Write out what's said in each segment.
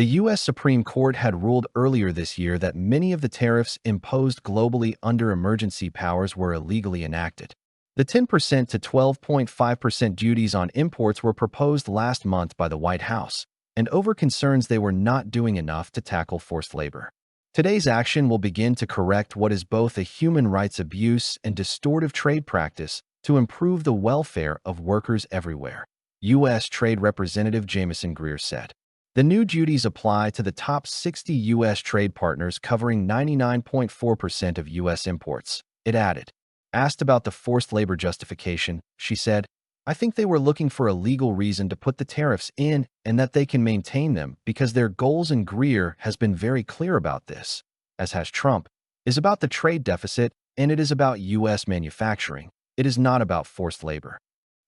The U.S. Supreme Court had ruled earlier this year that many of the tariffs imposed globally under emergency powers were illegally enacted. The 10% to 12.5% duties on imports were proposed last month by the White House, and over concerns they were not doing enough to tackle forced labor. Today's action will begin to correct what is both a human rights abuse and distortive trade practice to improve the welfare of workers everywhere, U.S. Trade Representative Jamieson Greer said. The new duties apply to the top 60 U.S. trade partners covering 99.4% of U.S. imports, it added. Asked about the forced labor justification, she said, I think they were looking for a legal reason to put the tariffs in and that they can maintain them because their goals, and Greer has been very clear about this, as has Trump, is about the trade deficit, and it is about U.S. manufacturing. It is not about forced labor.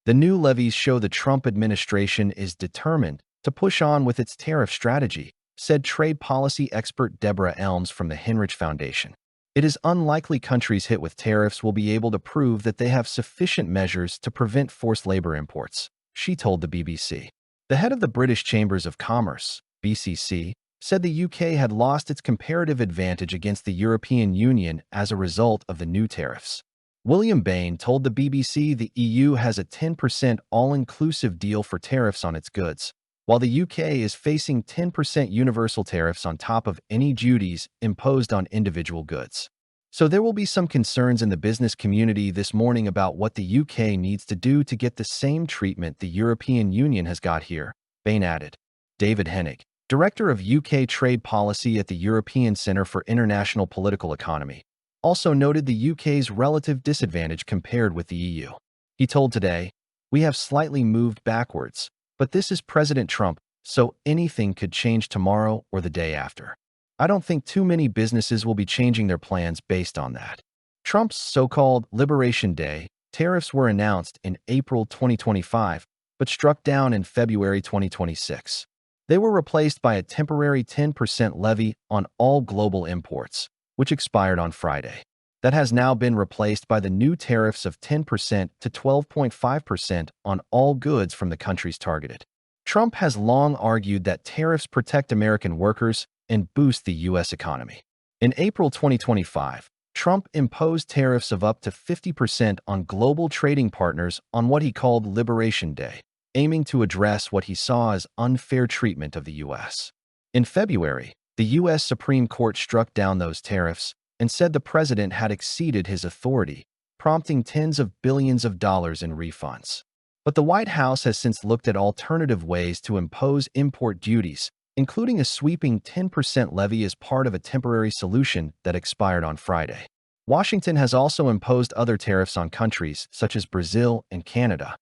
The new levies show the Trump administration is determined to push on with its tariff strategy, said trade policy expert Deborah Elms from the Henrich Foundation. It is unlikely countries hit with tariffs will be able to prove that they have sufficient measures to prevent forced labor imports, she told the BBC. The head of the British Chambers of Commerce, BCC, said the UK had lost its comparative advantage against the European Union as a result of the new tariffs. William Bain told the BBC the EU has a 10% all-inclusive deal for tariffs on its goods, while the UK is facing 10% universal tariffs on top of any duties imposed on individual goods. So there will be some concerns in the business community this morning about what the UK needs to do to get the same treatment the European Union has got here, Bain added. David Hennig, director of UK trade policy at the European Centre for International Political Economy, also noted the UK's relative disadvantage compared with the EU. He told Today, we have slightly moved backwards, but this is President Trump, so anything could change tomorrow or the day after. I don't think too many businesses will be changing their plans based on that. Trump's so-called Liberation Day tariffs were announced in April 2025, but struck down in February 2026. They were replaced by a temporary 10% levy on all global imports, which expired on Friday. That has now been replaced by the new tariffs of 10% to 12.5% on all goods from the countries targeted. Trump has long argued that tariffs protect American workers and boost the U.S. economy. In April 2025, Trump imposed tariffs of up to 50% on global trading partners on what he called Liberation Day, aiming to address what he saw as unfair treatment of the U.S. In February, the U.S. Supreme Court struck down those tariffs and said the president had exceeded his authority, prompting tens of billions of dollars in refunds. But the White House has since looked at alternative ways to impose import duties, including a sweeping 10% levy as part of a temporary solution that expired on Friday. Washington has also imposed other tariffs on countries such as Brazil and Canada,